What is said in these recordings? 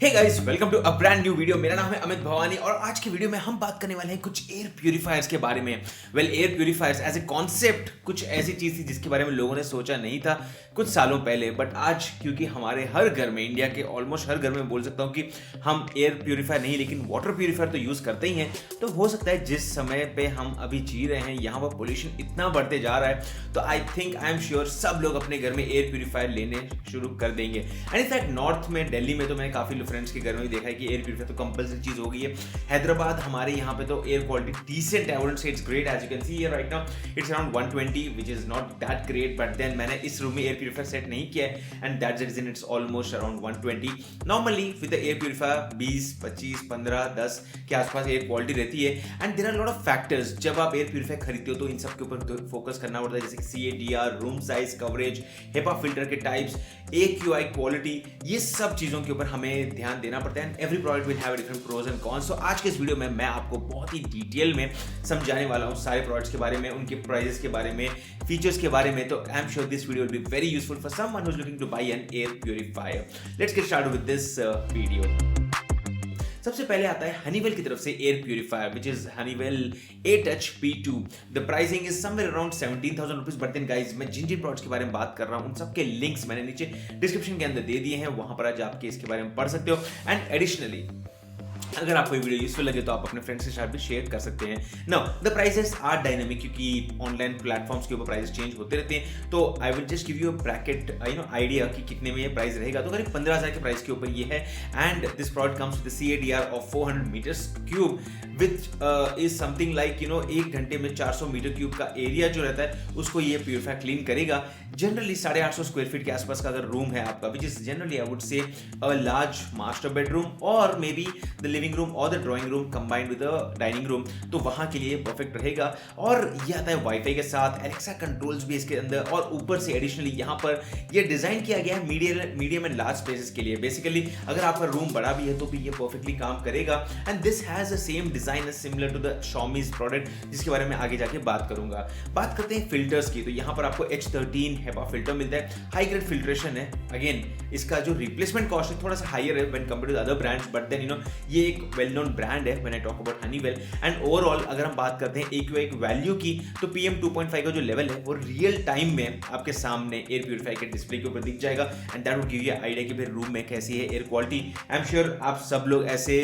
Hey guys, welcome to a brand new video. मेरा नाम है अमित भवानी और आज की वीडियो में हम बात करने वाले हैं कुछ एयर प्यूरिफायर्स के बारे में। Air purifiers as a concept कुछ ऐसी चीज थी जिसके बारे में लोगों ने सोचा नहीं था कुछ सालों पहले, बट आज क्योंकि हमारे हर घर में, इंडिया के ऑलमोस्ट हर घर में बोल सकता हूँ कि हम एयर प्यूरिफायर नहीं लेकिन वाटर प्यूरिफायर तो यूज करते ही हैं। तो हो सकता है जिस समय पे हम अभी जी रहे हैं यहाँ पर पोल्यूशन इतना बढ़ते जा रहा है, तो आई एम श्योर सब लोग अपने घर में एयर प्यूरिफायर लेने शुरू कर देंगे। एंड इनफैक्ट नॉर्थ में, दिल्ली में तो मैंने काफी फ्रेंड्स के घर में भी देखा है कि एयर प्यूरिफायर तो कंपलसरी चीज हो गई है। हैदराबाद हमारे यहाँ पे तो air quality decent, I wouldn't say it's great, as you can see here right now it's around 120 which is not that great, but then मैंने इस रूम में एयर प्यूरिफायर सेट नहीं किया है and that's the reason it's almost around 120। Normally with the air purifier 20, 25, 15, 10 के आसपास air quality रहती है। And there are lot of factors. जब आप एयर प्यूरिफायर खरीदते हो तो इन सब के ऊपर फोकस करना पड़ता है, जैसे कि CADR, room size, coverage, HEPA filter के टाइप्स, AQI क्वालिटी, ये सब चीजों के ऊपर हमें ध्यान देना पड़ता है। Every product will have different pros and cons. तो आज के इस वीडियो में मैं आपको बहुत ही डिटेल में समझाने वाला हूं सारे प्रोडक्ट्स के बारे में, उनके प्राइसेस के बारे में, फीचर्स के बारे में। तो I am sure this video will be very useful for someone who is looking to buy an air purifier. Let's get started with this video. सबसे पहले आता है हनीवेल की तरफ से air purifier which is Honeywell A-Touch P2। The pricing is somewhere around 17,000 rupees. But then guys, मैं जिन जिन products के बारे में बात कर रहा हूं उन सबके लिंक्स मैंने नीचे डिस्क्रिप्शन के अंदर दे दिए हैं, वहां पर आज आपके इसके बारे में पढ़ सकते हो। एंड एडिशनली अगर आपको ये वीडियो यूजफुल लगे तो आप अपने फ्रेंड्स के साथ भी शेयर कर सकते हैं। Now the prices are dynamic, क्योंकि ऑनलाइन प्लेटफॉर्म्स के ऊपर प्राइसेस चेंज होते रहते हैं। तो I will just give you a bracket idea कि कितने में ये प्राइस रहेगा। तो करीब 15,000 के प्राइस के ऊपर ये है। And this product comes with CADR of 400 metres cube which is something like 1 घंटे में 400 मीटर क्यूब का एरिया जो रहता है उसको ये प्यूरिफायर क्लीन करेगा। जनरली 850 स्क्वायर फीट के आसपास का अगर रूम है आपका, which is generally I would say a large master bedroom और maybe the living room और the drawing room combined with the dining room, तो वहां के लिए परफेक्ट रहेगा। और ये आता है वाईफाई के साथ, एलेक्सा कंट्रोल्स भी इसके अंदर, और ऊपर से एडिशनली यहाँ पर ये डिजाइन किया गया है मीडियम एंड लार्ज स्पेसेस के लिए। बेसिकली अगर आपका रूम बड़ा भी है तो भी ये परफेक्टली काम करेगा। And this has the same design similar to the Xiaomi's product, जिसके बारे में आगे जाके बात करूंगा। बात करते हैं फिल्टर्स की, तो यहाँ पर आपको H13 HEPA फिल्टर मिलता है। हाई ग्रेड फिल्ट्रेशन है। अगेन इसका जो रिप्लेसमेंट कॉस्ट है थोड़ा सा हायर है when compared to other brands, but then ये एक वेल नोन ब्रांड है when I talk about Honeywell. And overall अगर हम बात करते हैं AQI वैल्यू की, तो PM 2.5 का जो लेवल है वो रियल टाइम में आपके सामने एयर प्यूरिफायर के डिस्प्ले के ऊपर दिख जाएगा। And that would give you idea कि भाई रूम में कैसी है air quality. I am sure आप सब लोग ऐसे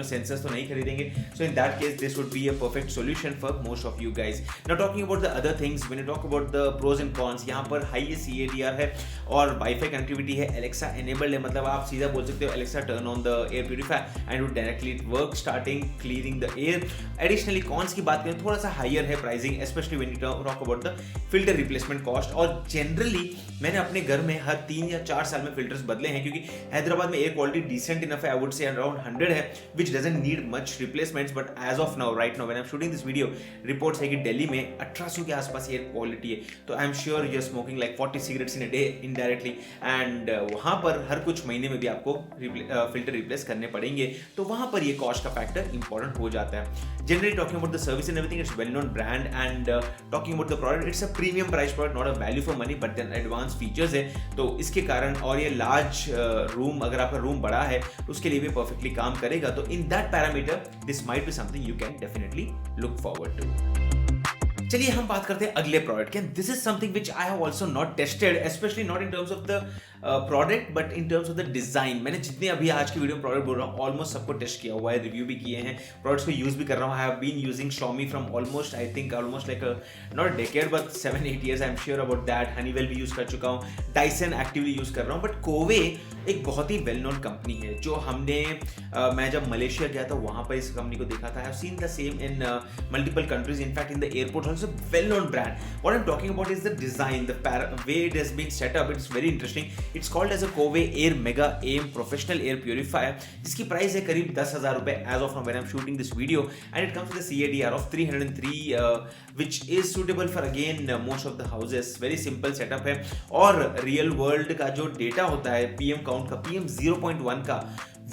सेंसर्स तो नहीं खरीदेंगे, so in that case this would be a perfect solution for most of you guys. Now talking about the other things, when you talk about the pros and cons, यहाँ पर high CADR है और wifi connectivity है, Alexa enabled है, मतलब आप सीधा बोल सकते हो Alexa turn on the air purifier and would directly work starting cleaning the air. Additionally cons की बात करें, थोड़ा सा हायर है pricing, specially when you talk about the filter replacement cost. और जनरली मैंने अपने घर में हर 3 या 4 साल में फिल्टर्स बदले हैं, क्योंकि हैदराबाद में एयर क्वालिटी डिसेंट इनफ है, आई वुड से अराउंड 100 है, which doesn't need much replacements. But as of now, right now when I am shooting this video, reports है कि दिल्ली में 1800 के आसपास एयर क्वालिटी है। तो I am sure you are smoking like 40 cigarettes in a day indirectly. And वहां पर हर कुछ महीने में भी आपको फिल्टर रिप्लेस करने पड़ेंगे, तो वहां पर ये कॉस्ट का फैक्टर इंपॉर्टेंट हो जाता है। Generally talking about the service and everything, it's well known brand. And talking about the product, it's a premium price product, not a value for money, but then advance features है। तो इसके कारण, और ये large room, अगर आपका room बड़ा है उसके लिए भी परफेक्टली काम करेगा। तो in that parameter this might be something you can definitely look forward to. चलिए हम बात करते हैं अगले प्रोडक्ट के। This is something which I have also not tested, specially not in terms of the product but in terms of the design. मैंने जितने अभी आज की वीडियो में प्रोडक्ट बोल रहा हूँ ऑलमोस्ट सबको टेस्ट किया हुआ है, रिव्यू भी किए हैं, प्रोडक्ट्स को यूज भी कर रहा हूँ। I have been using Xiaomi from almost I think almost like not decade but 7-8 years, I am sure about that. Honeywell भी यूज कर चुका हूँ, डाइसन एक्टिवली यूज कर रहा हूँ, बट कोवे एक बहुत ही वेल नोन कंपनी है जो हमने मैं जब मलेशिया गया था वहां पर इस कंपनी को देखा था। I have seen the same in multiple countries, in fact in the airport also, well known brand. What I am talking about is the design, the way it has been set up, it's very interesting. It's called as a Coway air mega M professional air purifier, जिसकी price है करीब 10,000 रुपए as of now when I am shooting this video. And it comes with the CADR of 303 which is suitable for again most of the houses। Very simple setup है और real world का जो data होता है PM count का, PM 0.1 का,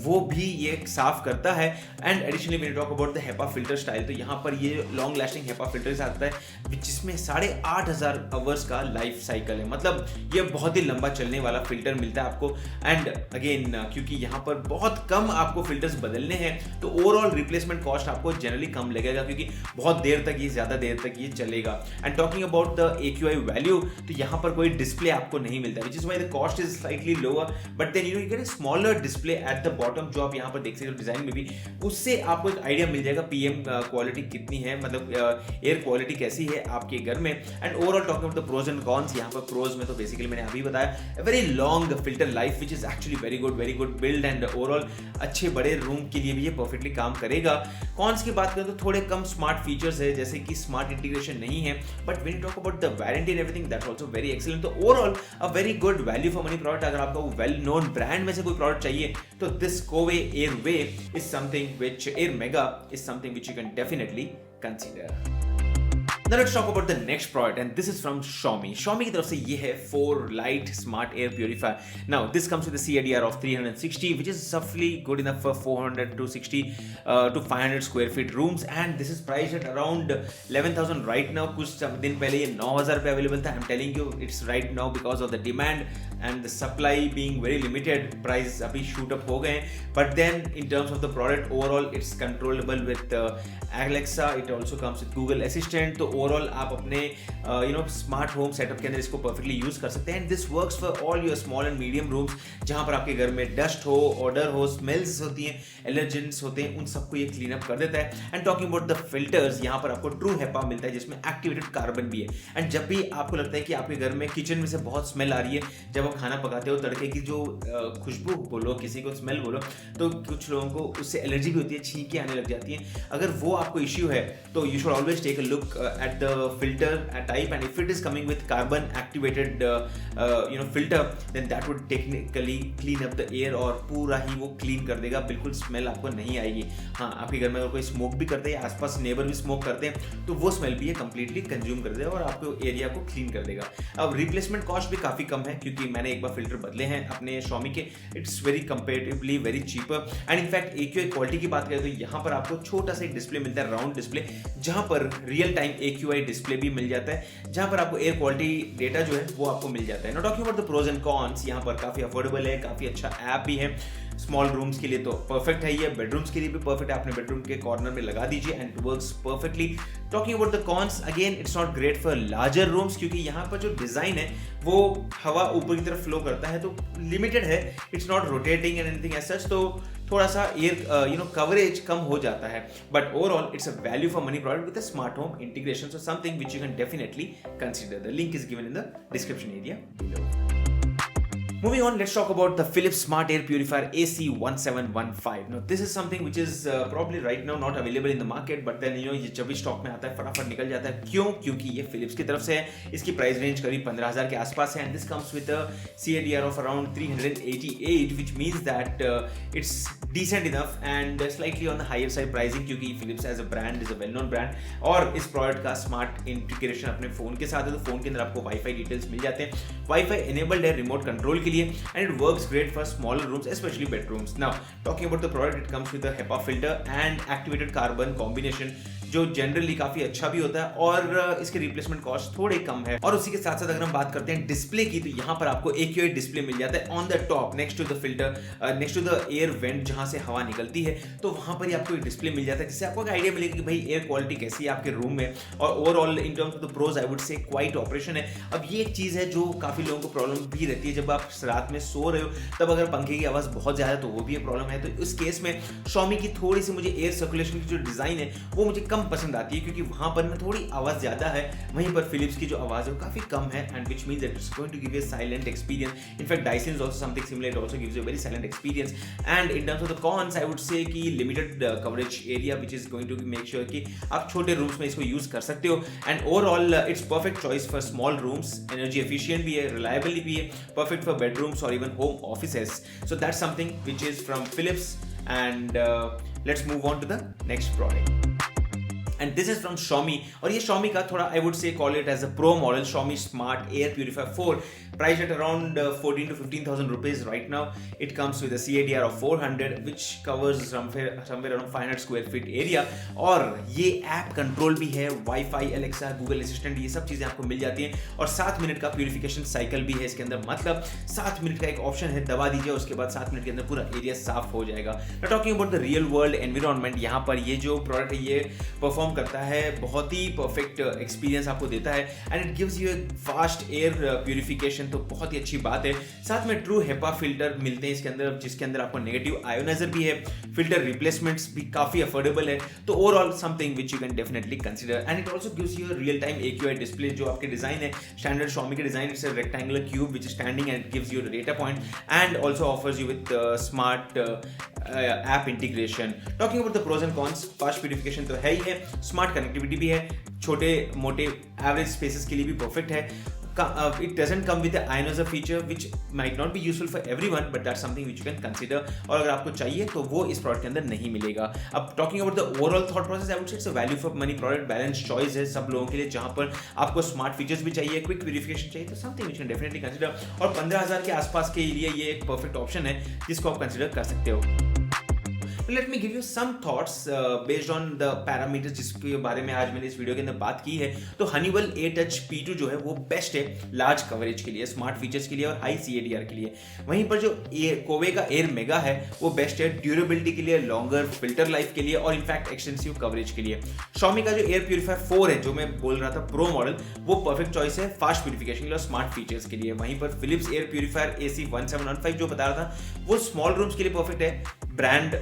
वो भी ये साफ करता है। And additionally when you talk about the HEPA filter style, तो यहाँ पर ये लॉन्ग लास्टिंग HEPA फिल्टर आता है जिसमें 8,500 आवर्स का लाइफ साइकिल है। मतलब ये बहुत ही लंबा चलने वाला फिल्टर मिलता है आपको। एंड अगेन क्योंकि यहाँ पर बहुत कम आपको फिल्टर्स बदलने हैं, तो ओवरऑल रिप्लेसमेंट कॉस्ट आपको जनरली कम लगेगा, क्योंकि बहुत देर तक ये ज़्यादा देर तक ये चलेगा। And talking about the AQI value, तो यहाँ पर कोई डिस्प्ले आपको नहीं मिलता, which is why the cost is slightly lower, but then you get a smaller display at the bottom, जो आप यहाँ पर देख सकते हो डिजाइन में भी। उससे आपको एक आइडिया मिल जाएगा PM क्वालिटी कितनी है, मतलब एयर क्वालिटी कैसी है आपके घर में। And overall talking about the pros and cons, यहाँ पर प्रोज में तो बेसिकली मैंने अभी बताया, very long filter life which is actually very good build, and overall अच्छे बड़े रूम के लिए भी ये परफेक्टली काम करेगा। कॉन्स की बात करें तो थोड़े कम स्मार्ट फीचर्स है, जैसे कि स्मार्ट इंटीग्रेशन नहीं है, but when you talk about the warranty and everything that's also very excellent. तो overall a very good value for money product. अगर आपको वेल नोन ब्रांड में से कोई प्रोडक्ट चाहिए, तो this Coway airway is something which air mega is something which you can definitely consider. Now let's talk about the next product, and this is from Xiaomi. Xiaomi की तरफ से ये है 4 Lite Smart Air Purifier. Now this comes with a CADR of 360, which is roughly good enough for 400 to 60 to 500 square feet rooms, and this is priced at around 11,000 right now. कुछ दिन पहले ये 9,000 पे अवेलेबल था. I'm telling you, it's right now because of the demand and the supply being very limited. Price अभी shoot up हो गए, but then in terms of the product overall, it's controllable with Alexa. It also comes with Google Assistant. तो overall आप अपने smart home setup के अंदर इसको perfectly use कर सकते हैं। And this works for all your small and medium rooms, जहां पर आपके घर में डस्ट हो, ऑर्डर हो, स्मेल्स होती हैं, एलर्जेंस होते हैं, उन सबको ये क्लीन अप कर देता है। And talking about the filters, यहाँ पर आपको ट्रू HEPA मिलता है जिसमें एक्टिवेटेड कार्बन भी है। एंड जब भी आपको लगता है कि आपके घर में किचन में से बहुत स्मेल आ रही है, जब आप खाना पकाते हो, तड़के की जो खुशबू बोलो, किसी को स्मेल बोलो, तो कुछ लोगों को उससे एलर्जी भी होती है, छींकें आने लग जाती हैं। अगर वो आपको इश्यू है, तो you should always take a look at the filter type, and if it is coming with carbon activated filter, then that would technically clean up the air और पूरा ही वो क्लीन कर देगा, बिल्कुल स्मेल आपको नहीं आएगी। हाँ, आपके घर में अगर कोई स्मोक भी करते हैं, आसपास नेबर भी स्मोक करते हैं, तो वो स्मेल भी ये कंप्लीटली कंज्यूम कर देगा और आपको एरिया को क्लीन कर देगा। अब रिप्लेसमेंट कॉस्ट भी काफी कम है, क्योंकि मैंने एक बार फिल्टर बदले हैं अपने Xiaomi के, it's very comparatively very cheaper. And in fact AQI quality की बात करें तो यहाँ पर आपको छोटा सा एक डिस्प्ले मिलता है, राउंड डिस्प्ले, जहाँ पर रियल टाइम AQI डिस्प्ले भी मिल जाता है, जहां पर आपको एयर क्वालिटी डेटा जो है वो आपको मिल जाता है। Now talking about the pros and cons, यहाँ पर काफी अफोर्डेबल है, काफी अच्छा ऐप भी है। स्मॉल रूम्स के लिए तो परफेक्ट है ये, बेडरूम्स के लिए भी परफेक्ट है, अपने बेडरूम के कॉर्नर में लगा दीजिए and it works perfectly. Talking about the cons, again it's not great for larger rooms, क्योंकि यहाँ पर जो डिजाइन है वो हवा ऊपर की तरफ फ्लो करता है, तो लिमिटेड है, it's not rotating and anything as such, तो थोड़ा सा एयर कवरेज कम हो जाता है। But overall it's a value for money product with a smart home integration, so something which you can definitely consider. The link is given in the description area below. Moving on, let's talk about the Philips Smart Air Purifier AC1715. Now, this is something which is probably right now not available in the market, but then ये जब भी stock में आता है फटाफट निकल जाता है। क्यों? क्योंकि ये Philips की तरफ से है, इसकी प्राइस रेंज करीब 15,000 के आसपास है, and this comes with a CADR of around 388, which means that it's decent enough and slightly on the higher side pricing, क्योंकि Philips as a brand is a well-known brand, और इस product का smart integration अपने phone के साथ है, तो phone के अंदर आपको वाईफाई डिटेल्स मिल जाते हैं, वाईफाई एनेबल्ड है रिमोट कंट्रोल के लिए, and it works great for smaller rooms, especially bedrooms. Now, talking about the product, it comes with a HEPA filter and activated carbon combination, जो generally काफी अच्छा भी होता है और इसके रिप्लेसमेंट कॉस्ट थोड़े कम है। और उसी के साथ साथ अगर हम बात करते हैं डिस्प्ले की, तो यहाँ पर आपको AQI डिस्प्ले मिल जाता है on the top, next to the filter, next to the air vent जहां से हवा निकलती है, तो वहां पर ही आपको एक डिस्प्ले मिल जाता है, जिससे आपको एक आइडिया मिलेगा कि भाई एयर क्वालिटी कैसी है आपके रूम में। और overall in terms of the pros I would say quiet operation है। अब ये एक चीज है जो काफी लोगों को प्रॉब्लम भी रहती है, जब आप रात में सो रहे हो तब अगर पंखे की आवाज बहुत ज्यादा है तो वो भी एक प्रॉब्लम है। तो इस केस में Xiaomi की थोड़ी सी मुझे एयर सर्कुलेशन की जो डिजाइन है वो मुझे कम पसंद आती है, क्योंकि वहां पर ना थोड़ी आवाज ज्यादा है, वहीं पर Philips की जो आवाज है वो काफी कम है, and which means that it's going to give you a silent experience. In fact Dyson is also something similar, it also gives you a very silent experience. And in terms of the cons, I would say कि limited coverage area, which is going to make sure कि आप छोटे rooms में इसको use कर सकते हो, and overall it's perfect choice for small rooms, energy efficient भी है, रिलायबल भी है, परफेक्ट फॉर बेडरूम्स और even home offices. So that's something which is from Philips, and let's move on to the next product. And this is from Xiaomi, और ये Xiaomi का थोड़ा I would say call it as a pro model, Xiaomi Smart Air Purifier 4, priced at around 14 to 15,000 rupees right now. It comes with a CADR of 400 which covers somewhere around 500 square feet area, और ये app control भी है, wifi, Alexa, Google assistant, ये सब चीजें आपको मिल जाती हैं, और 7 मिनट का प्यूरिफिकेशन साइकिल भी है इसके अंदर। मतलब 7 मिनट का एक ऑप्शन है, दबा दीजिए, उसके बाद 7 मिनट के अंदर पूरा एरिया साफ हो जाएगा। Now talking about the real world environment, यहाँ पर ये जो प्रोडक्ट है ये परफॉर्म करता है, बहुत ही परफेक्ट एक्सपीरियंस आपको देता है, and it gives you fast air purification, तो बहुत ही अच्छी बात है। साथ में ट्रू हेपा फिल्टर मिलते हैं इसके अंदर, जिसके अंदर आपको नेगेटिव आयोनाइजर भी है, फिल्टर रिप्लेसमेंट्स भी काफी अफोर्डेबल है, तो overall something which you can definitely consider. And it also gives you real time AQI display, जो आपके डिजाइन है स्टैंडर्ड Xiaomi के design, it's a rectangular cube which is standing and gives you data point, and also offers you with smart app integration. Talking about the pros and cons, fast purification तो है ही है, smart connectivity भी है, छोटे मोटे average spaces के लिए भी परफेक्ट है। It doesn't come with the ionozer feature which might not be useful for everyone, but that's something which you can consider, और अगर आपको चाहिए तो वो इस प्रोडक्ट के अंदर नहीं मिलेगा। अब talking about the overall thought process, I would से it's a value for money product, balance choice है सब लोगों के लिए, जहां पर आपको स्मार्ट फीचर्स भी चाहिए, क्विक वेरिफिकेशन चाहिए, तो something which can definitely consider, और 15,000 के आसपास के लिए ये एक परफेक्ट ऑप्शन है जिसको आप कंसीडर कर सकते हो। Let me give you some thoughts based on the parameters जिसके बारे में आज मैंने इस वीडियो के अंदर बात की है। तो हनीवेल A-Touch P2 जो है वो बेस्ट है लार्ज कवरेज के लिए, स्मार्ट फीचर्स के लिए और हाई CADR के लिए। वहीं पर जो कोवे का एयर मेगा है वो बेस्ट है ड्यूरेबिलिटी के लिए, लॉन्गर फिल्टर लाइफ के लिए, और इनफैक्ट एक्सटेंसिव कवरेज के लिए। Xiaomi का जो एयर प्यूरीफायर 4 है, जो मैं बोल रहा था प्रो मॉडल, वो परफेक्ट चॉइस है फास्ट प्यूरिफिकेशन के लिए और स्मार्ट फीचर्स के लिए। वहीं पर फिलिप्स एयर प्यूरीफायर AC1715 जो बता रहा था वो स्मॉल रूम्स के लिए परफेक्ट है, ब्रांड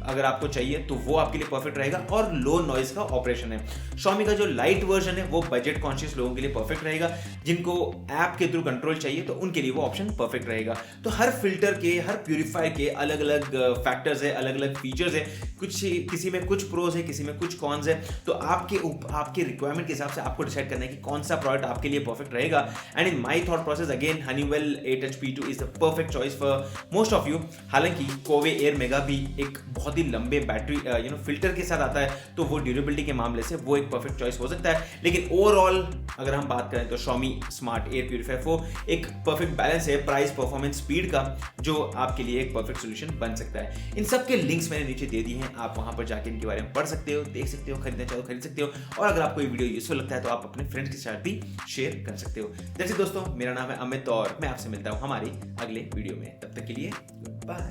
अगर आपको चाहिए तो वो आपके लिए परफेक्ट रहेगा, और लो नॉइज का ऑपरेशन है। Xiaomi का जो लाइट वर्जन है वो बजट कॉन्शियस लोगों के लिए परफेक्ट रहेगा, जिनको ऐप के थ्रू कंट्रोल चाहिए तो उनके लिए वो ऑप्शन परफेक्ट रहेगा। तो हर फिल्टर के, हर प्यूरीफायर के अलग अलग फैक्टर्स है, अलग अलग फीचर्स है, कुछ किसी में कुछ प्रोज है, किसी में कुछ कॉन्स है, तो आपके रिक्वायरमेंट के हिसाब से आपको डिसाइड करना है कि कौन सा प्रोडक्ट आपके लिए परफेक्ट रहेगा। And in my thought process again Honeywell A-Touch P2 is the perfect choice for most of you. हालांकि कोवे एयर मेगा भी एक बहुत ही लंबे बैटरी फिल्टर के साथ आता है, तो वो ड्यूरेबिलिटी के मामले से वो एक परफेक्ट चॉइस हो सकता है, लेकिन ओवरऑल अगर हम बात करें तो Xiaomi स्मार्ट एयर प्यूरीफायर 4 एक परफेक्ट बैलेंस है प्राइस परफॉर्मेंस स्पीड का, जो आपके लिए एक परफेक्ट सोल्यूशन बन सकता है। इन सब के लिंक्स मैंने नीचे दे दिए हैं, आप वहां पर जाके इनके बारे में पढ़ सकते हो, देख सकते हो, खरीदना चाहो खरीद सकते हो, और अगर आपको ये वीडियो यूजफुल लगता है तो आप अपने फ्रेंड्स के साथ भी शेयर कर सकते हो। जैसे दोस्तों, मेरा नाम है अमित और मैं आपसे मिलता हूं हमारी अगले वीडियो में, तब तक के लिए बाय।